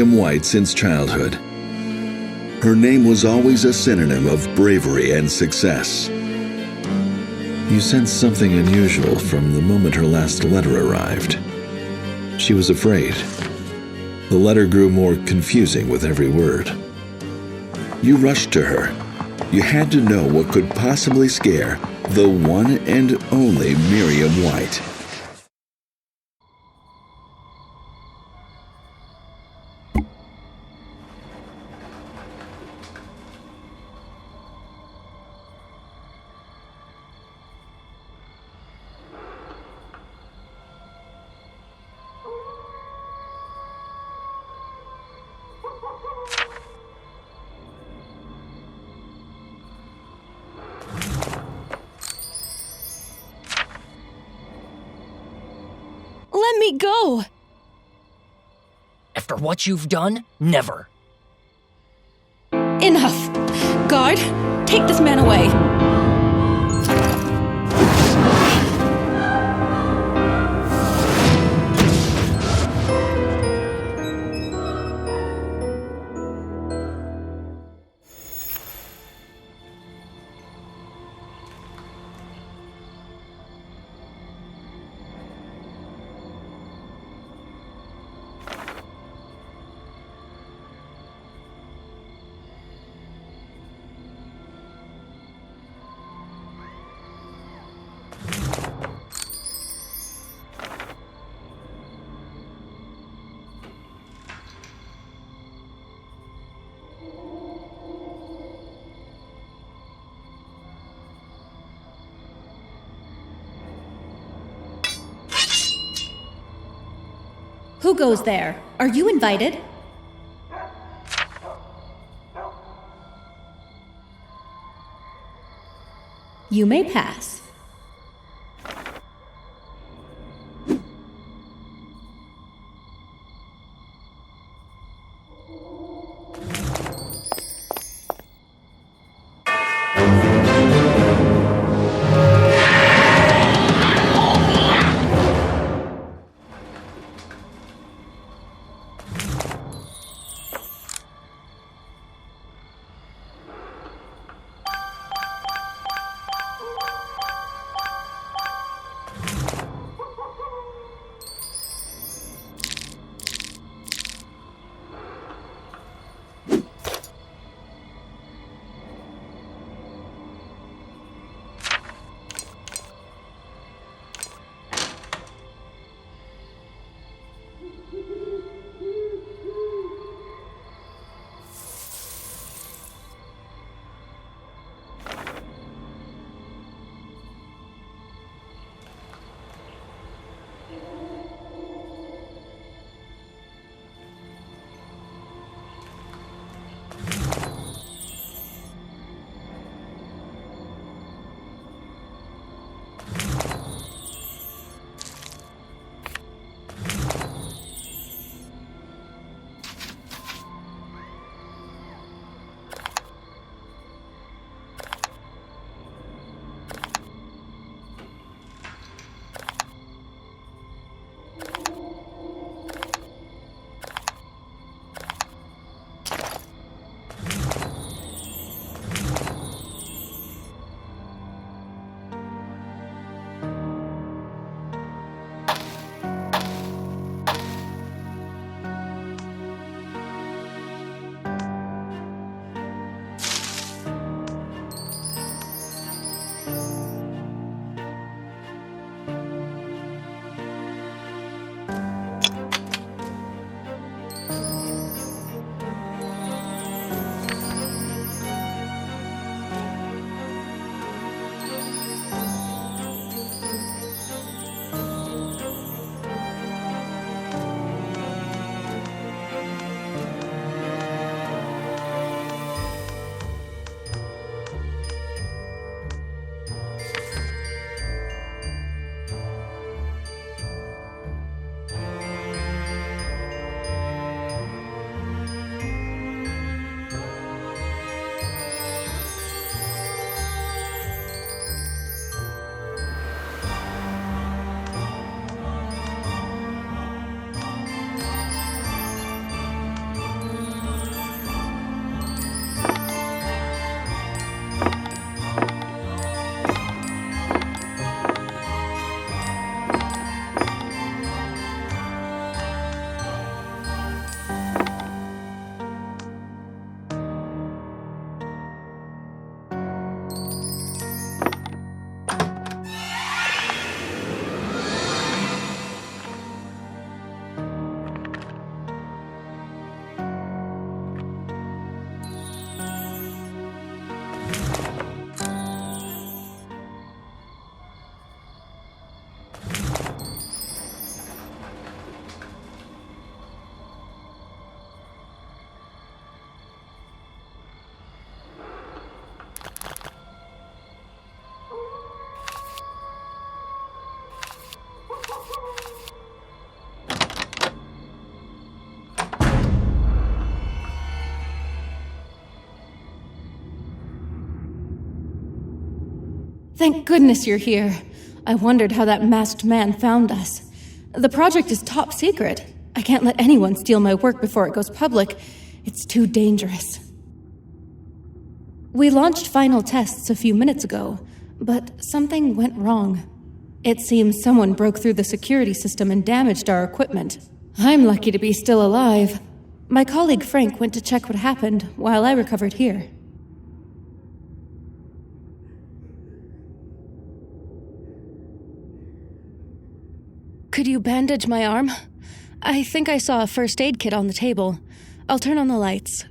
White since childhood. Her name was always a synonym of bravery and success. You sensed something unusual from the moment her last letter arrived. She was afraid. The letter grew more confusing with every word. You rushed to her. You had to know what could possibly scare the one and only Miriam White. Let me go! After what you've done, never. Enough! Guard, take this man away. Who goes there? Are you invited? You may pass. Thank goodness you're here. I wondered how that masked man found us. The project is top secret. I can't let anyone steal my work before it goes public. It's too dangerous. We launched final tests a few minutes ago, but something went wrong. It seems someone broke through the security system and damaged our equipment. I'm lucky to be still alive. My colleague Frank went to check what happened while I recovered here. Could you bandage my arm? I think I saw a first aid kit on the table. I'll turn on the lights.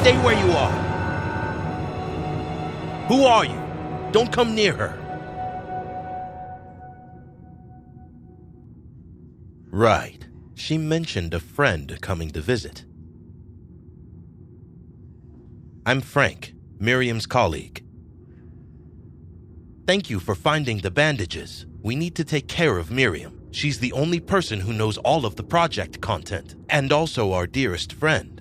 Stay where you are. Who are you? Don't come near her. Right. She mentioned a friend coming to visit. I'm Frank, Miriam's colleague. Thank you for finding the bandages. We need to take care of Miriam. She's the only person who knows all of the project content, and also our dearest friend.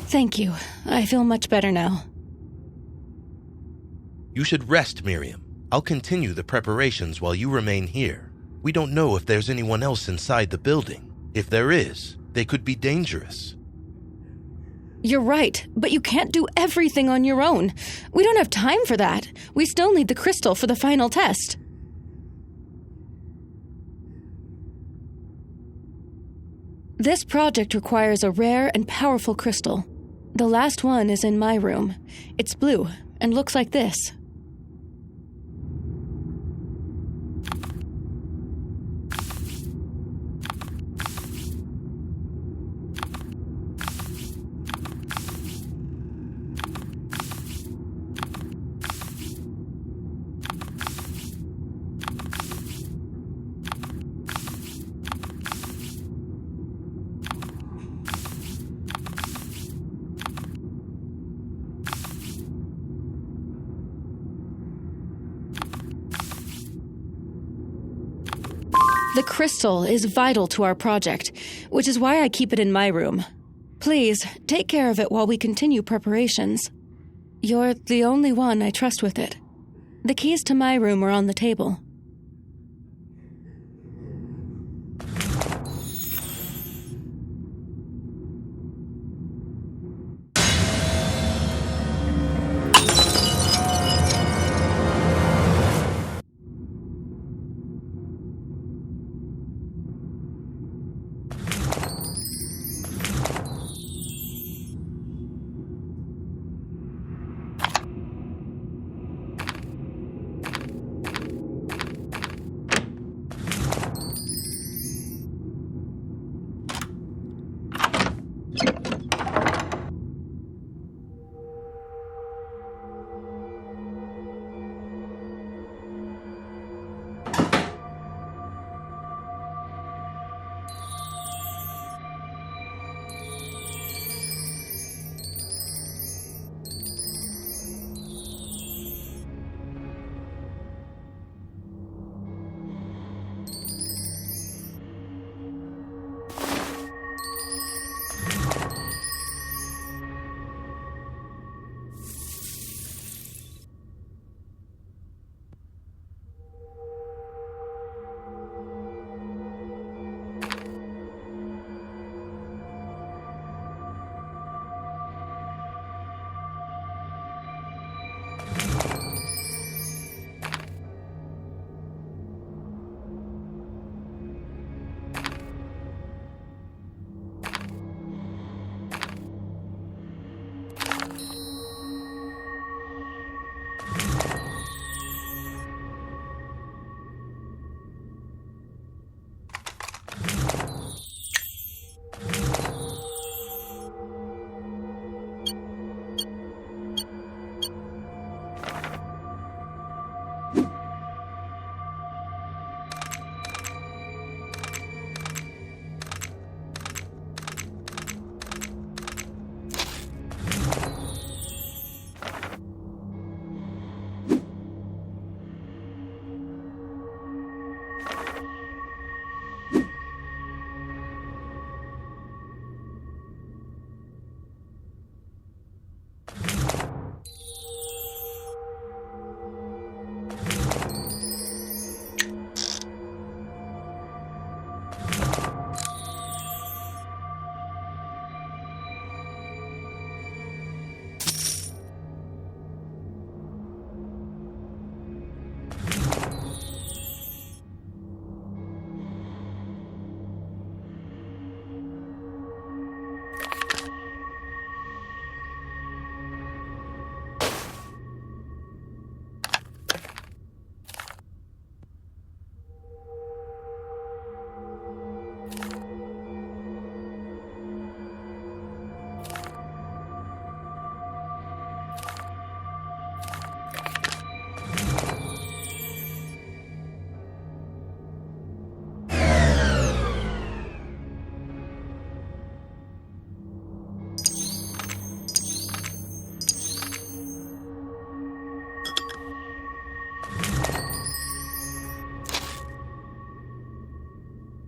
Thank you. I feel much better now. You should rest, Miriam. I'll continue the preparations while you remain here. We don't know if there's anyone else inside the building. If there is, they could be dangerous. You're right, but you can't do everything on your own. We don't have time for that. We still need the crystal for the final test. This project requires a rare and powerful crystal. The last one is in my room. It's blue and looks like this. The crystal is vital to our project, which is why I keep it in my room. Please, take care of it while we continue preparations. You're the only one I trust with it. The keys to my room are on the table.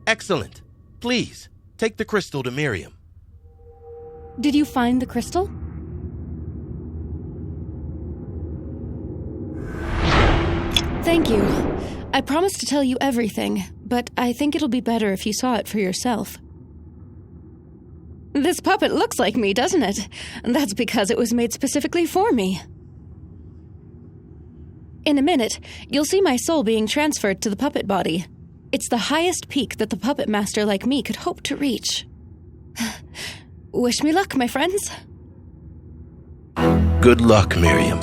Excellent. Please, take the crystal to Miriam. Did you find the crystal? Thank you. I promised to tell you everything, but I think it'll be better if you saw it for yourself. This puppet looks like me, doesn't it? That's because it was made specifically for me. In a minute, you'll see my soul being transferred to the puppet body. It's the highest peak that the puppet master like me could hope to reach. Wish me luck, my friends. Good luck, Miriam.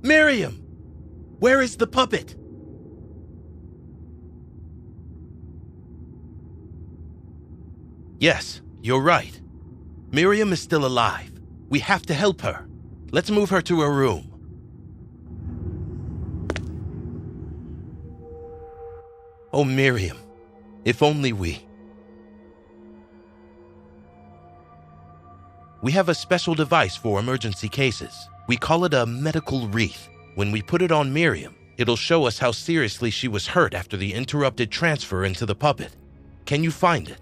Miriam! Where is the puppet? Yes, you're right. Miriam is still alive. We have to help her. Let's move her to her room. Oh, Miriam, if only we have a special device for emergency cases. We call it a medical wreath. When we put it on Miriam, it'll show us how seriously she was hurt after the interrupted transfer into the puppet. Can you find it?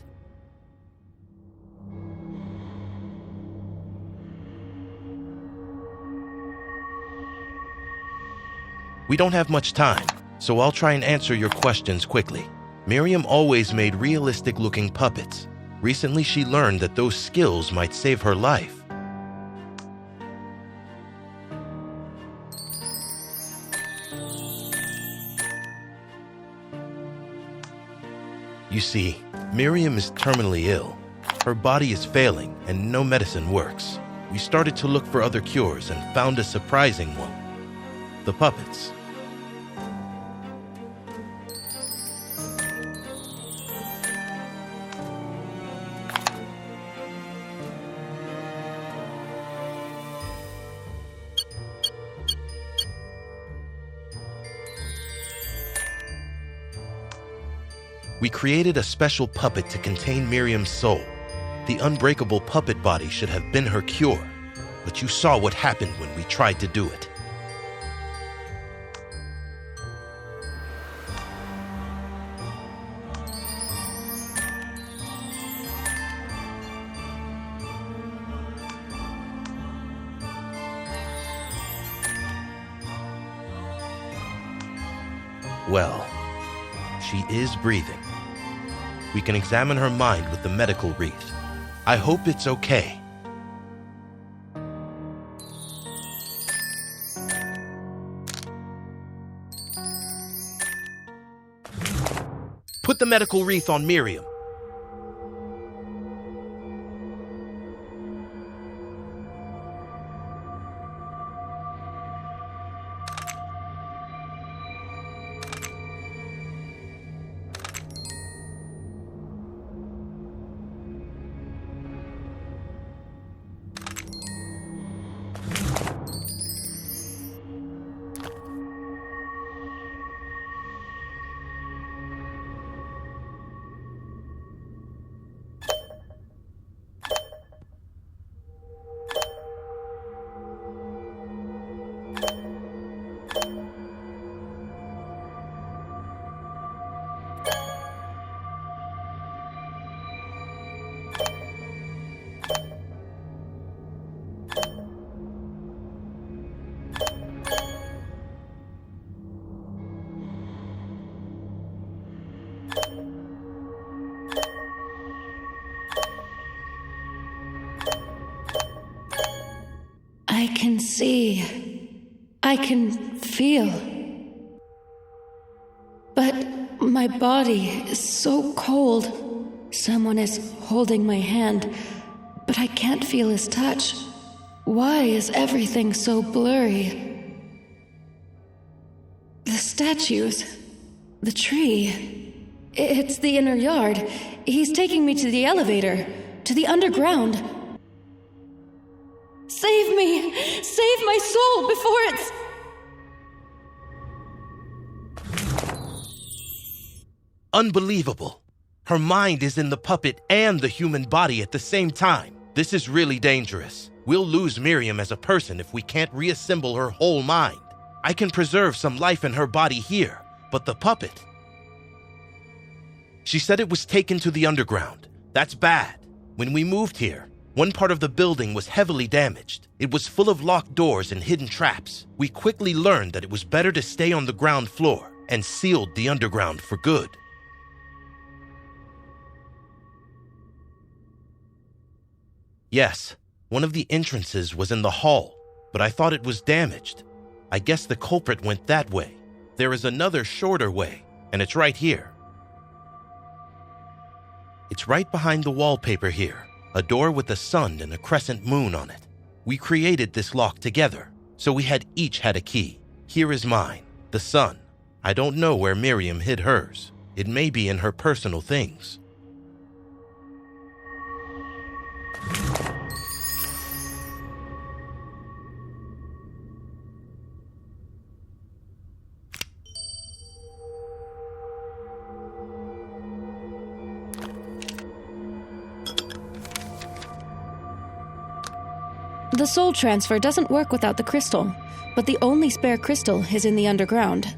We don't have much time, so I'll try and answer your questions quickly. Miriam always made realistic-looking puppets. Recently, she learned that those skills might save her life. You see, Miriam is terminally ill. Her body is failing and no medicine works. We started to look for other cures and found a surprising one: the puppets. We created a special puppet to contain Miriam's soul. The unbreakable puppet body should have been her cure, but you saw what happened when we tried to do it. Well, she is breathing. We can examine her mind with the medical wreath. I hope it's okay. Put the medical wreath on Miriam. I can see. I can feel. But my body is so cold. Someone is holding my hand, but I can't feel his touch. Why is everything so blurry? The statues, the tree. It's the inner yard. He's taking me to the elevator, to the underground. Save me! Save my soul before it's... Unbelievable. Her mind is in the puppet and the human body at the same time. This is really dangerous. We'll lose Miriam as a person if we can't reassemble her whole mind. I can preserve some life in her body here, but the puppet... She said it was taken to the underground. That's bad. When we moved here, one part of the building was heavily damaged. It was full of locked doors and hidden traps. We quickly learned that it was better to stay on the ground floor and sealed the underground for good. Yes, one of the entrances was in the hall, but I thought it was damaged. I guess the culprit went that way. There is another shorter way, and it's right here. It's right behind the wallpaper here, a door with a sun and a crescent moon on it. We created this lock together, so we had each had a key. Here is mine, the sun. I don't know where Miriam hid hers. It may be in her personal things. The soul transfer doesn't work without the crystal, but the only spare crystal is in the underground.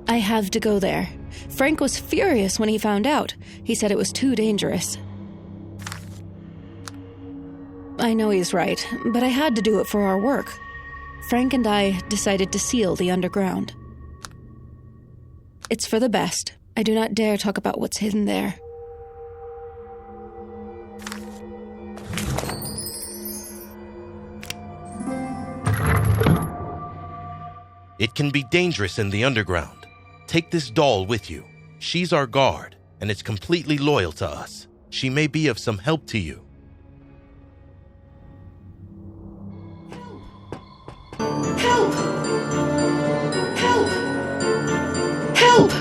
I have to go there. Frank was furious when he found out. He said it was too dangerous. I know he's right, but I had to do it for our work. Frank and I decided to seal the underground. It's for the best. I do not dare talk about what's hidden there. It can be dangerous in the underground. Take this doll with you. She's our guard, and it's completely loyal to us. She may be of some help to you. Help! Help! Help!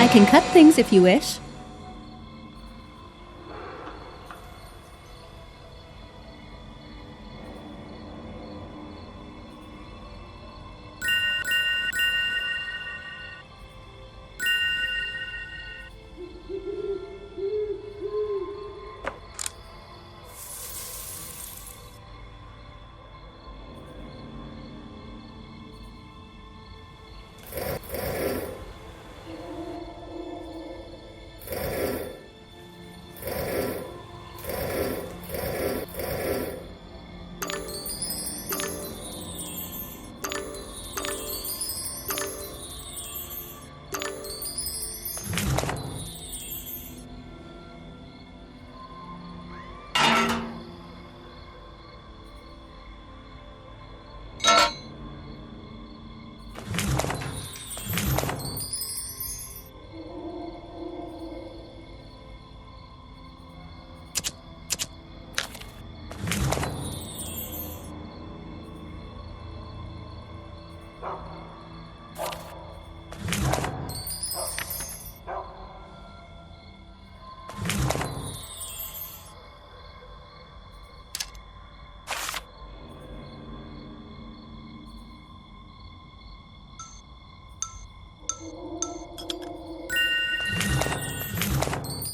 I can cut things if you wish.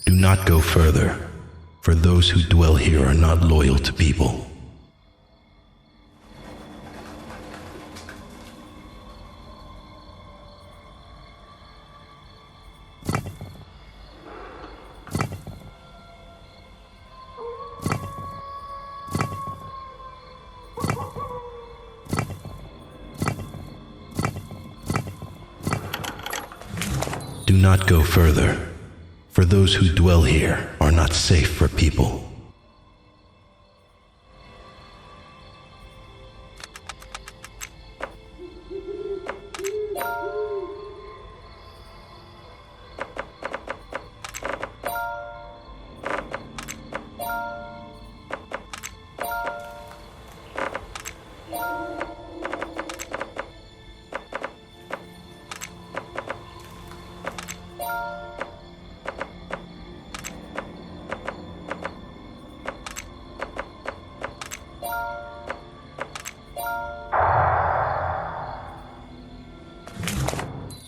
Do not go further, for those who dwell here are not loyal to people. Do not go further, for those who dwell here are not safe for people.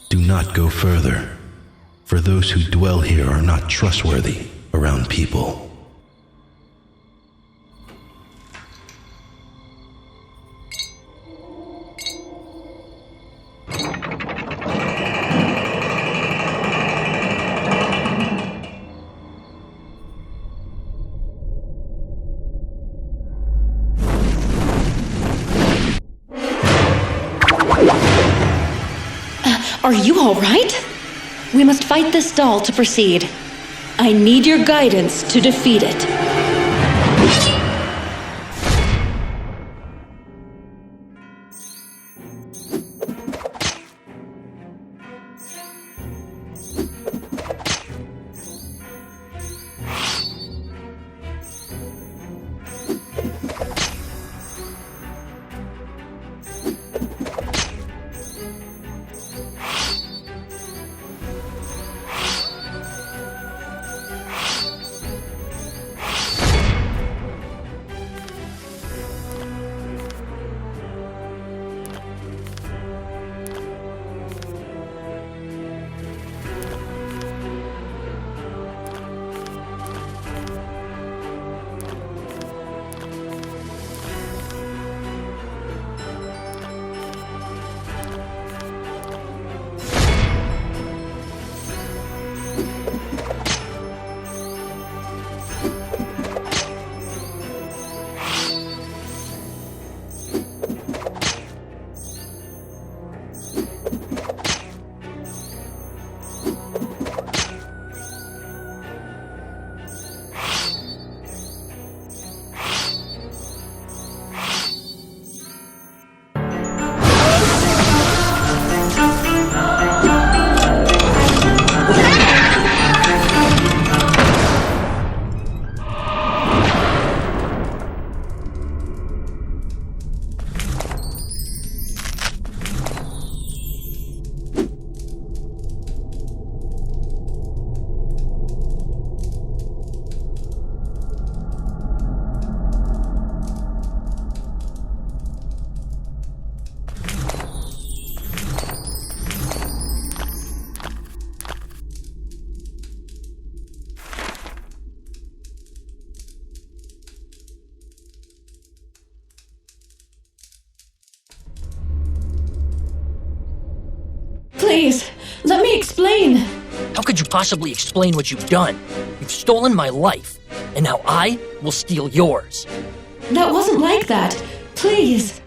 Do not go further, for those who dwell here are not trustworthy around people. Are you all right? We must fight this doll to proceed. I need your guidance to defeat it. explain. How could you possibly explain what you've done? You've stolen my life, and now I will steal yours. That wasn't like that. Please.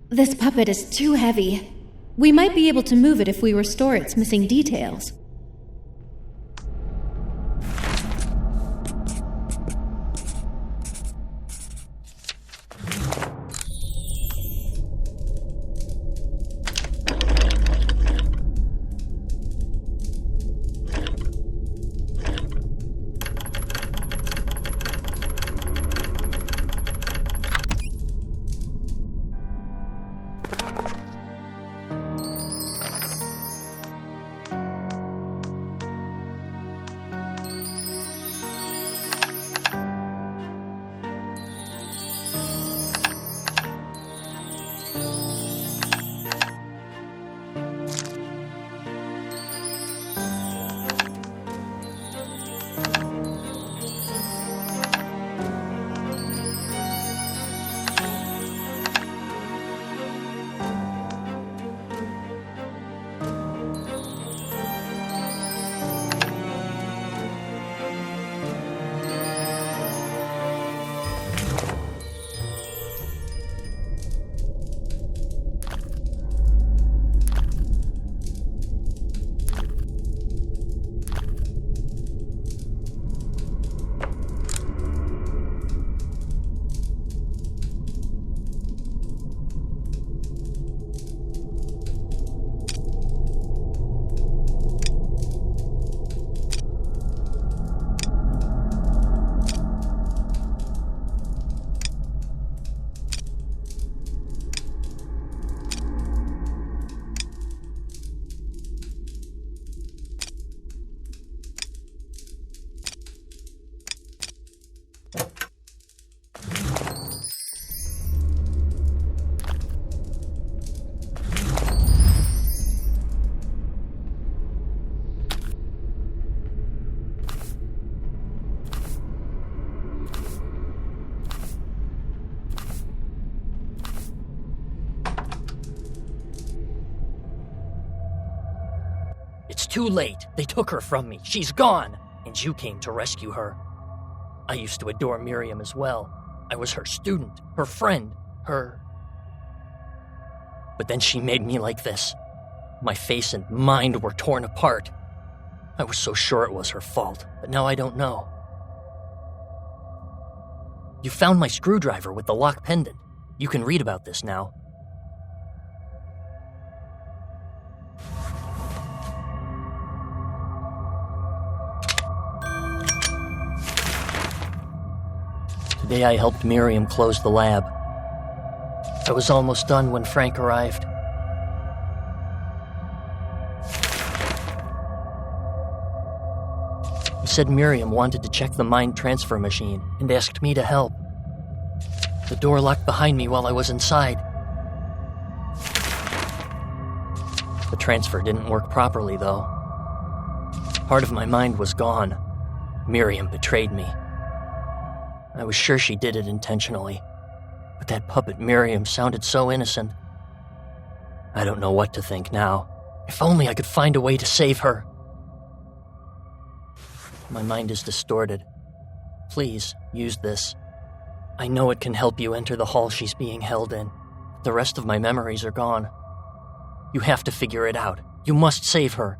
This puppet is too heavy. We might be able to move it if we restore its missing details. It's too late. They took her from me. She's gone. And you came to rescue her. I used to adore Miriam as well. I was her student, her friend, her... But then she made me like this. My face and mind were torn apart. I was so sure it was her fault, but now I don't know. You found my screwdriver with the lock pendant. You can read about this now. Today I helped Miriam close the lab. I was almost done when Frank arrived. He said Miriam wanted to check the mind transfer machine and asked me to help. The door locked behind me while I was inside. The transfer didn't work properly, though. Part of my mind was gone. Miriam betrayed me. I was sure she did it intentionally, but that puppet Miriam sounded so innocent. I don't know what to think now. If only I could find a way to save her. My mind is distorted. Please, use this. I know it can help you enter the hall she's being held in. The rest of my memories are gone. You have to figure it out. You must save her.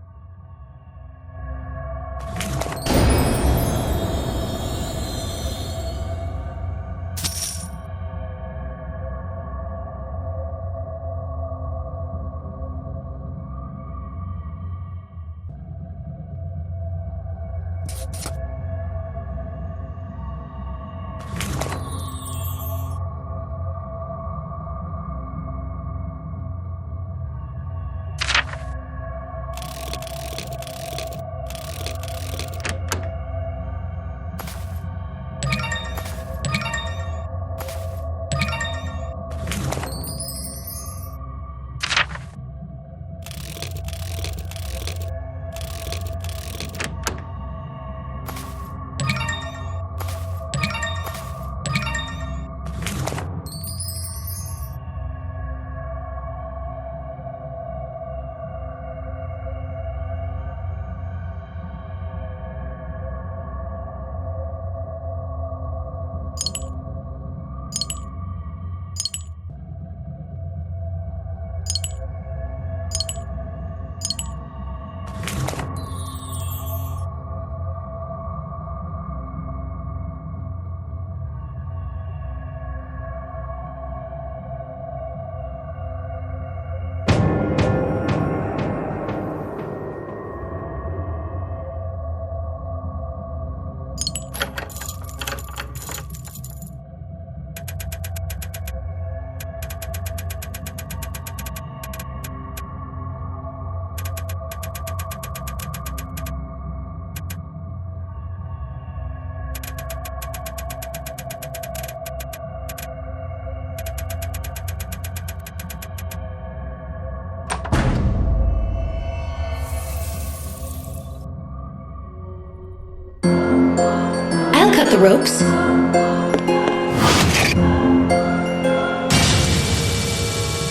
ropes?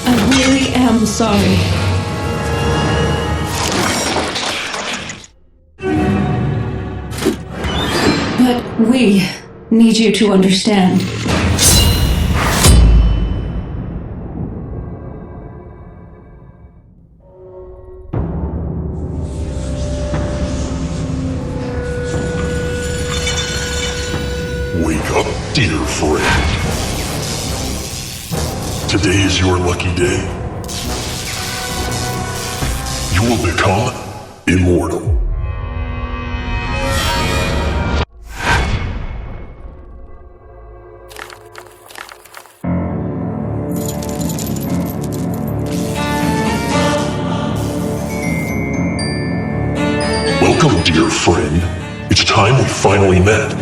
I really am sorry. But we need you to understand. Wake up, dear friend. Today is your lucky day. You will become immortal. Welcome, dear friend. It's time we finally met.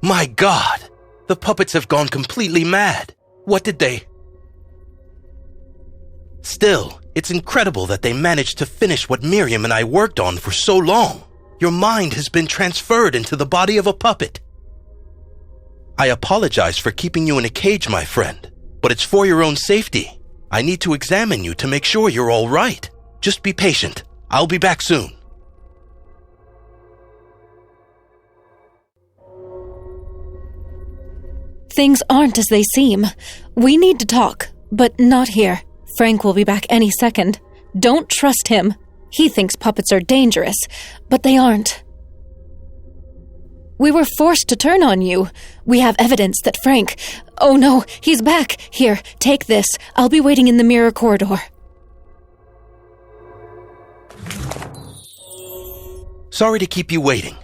My God! The puppets have gone completely mad. What did they... Still, it's incredible that they managed to finish what Miriam and I worked on for so long. Your mind has been transferred into the body of a puppet. I apologize for keeping you in a cage, my friend, but it's for your own safety. I need to examine you to make sure you're all right. Just be patient. I'll be back soon. Things aren't as they seem. We need to talk, but not here. Frank will be back any second. Don't trust him. He thinks puppets are dangerous, but they aren't. We were forced to turn on you. We have evidence that Frank... Oh no, he's back. Here, take this. I'll be waiting in the mirror corridor. Sorry to keep you waiting.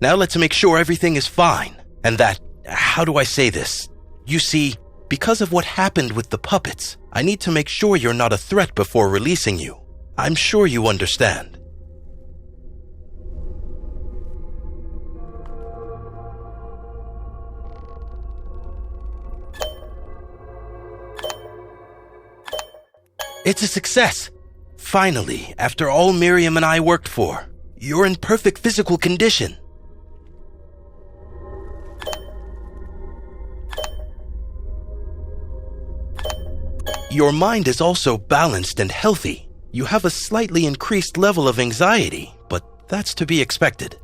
Now let's make sure everything is fine, and that... How do I say this? You see, because of what happened with the puppets, I need to make sure you're not a threat before releasing you. I'm sure you understand. It's a success. Finally, after all Miriam and I worked for, you're in perfect physical condition. Your mind is also balanced and healthy. You have a slightly increased level of anxiety, but that's to be expected.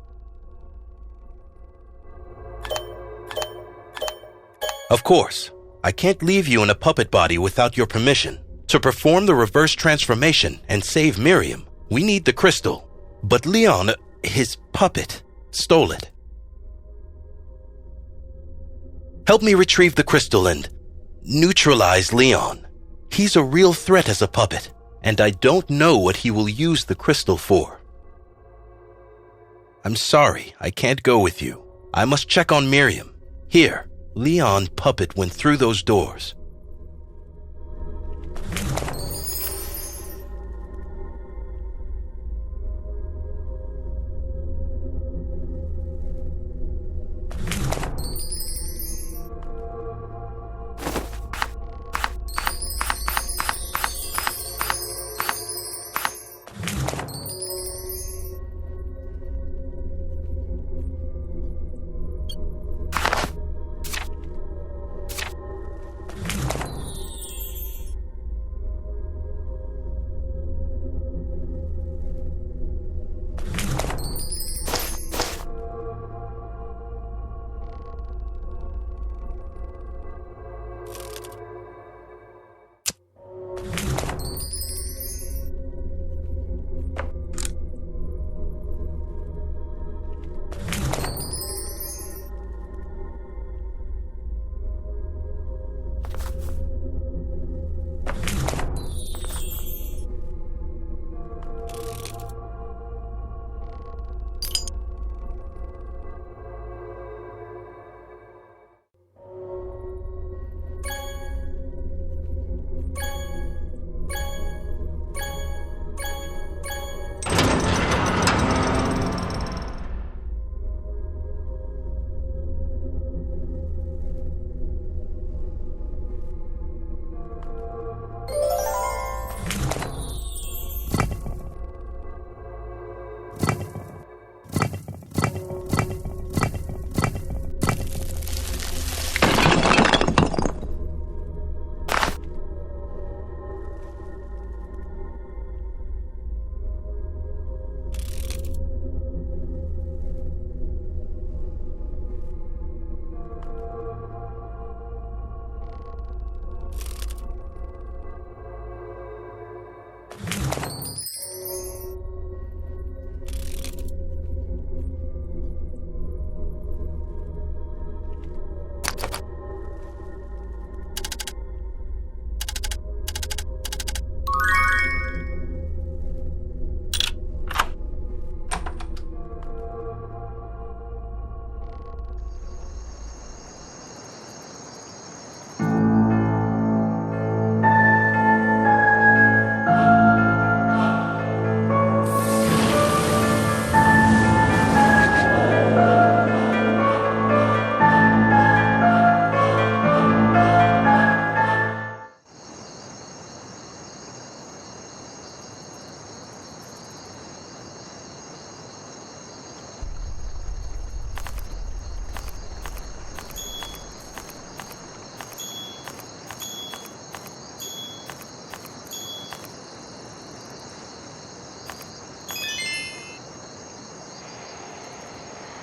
Of course, I can't leave you in a puppet body without your permission. To perform the reverse transformation and save Miriam, we need the crystal. But Leon, his puppet, stole it. Help me retrieve the crystal and neutralize Leon. He's a real threat as a puppet, and I don't know what he will use the crystal for. I'm sorry, I can't go with you. I must check on Miriam. Here, Leon puppet went through those doors.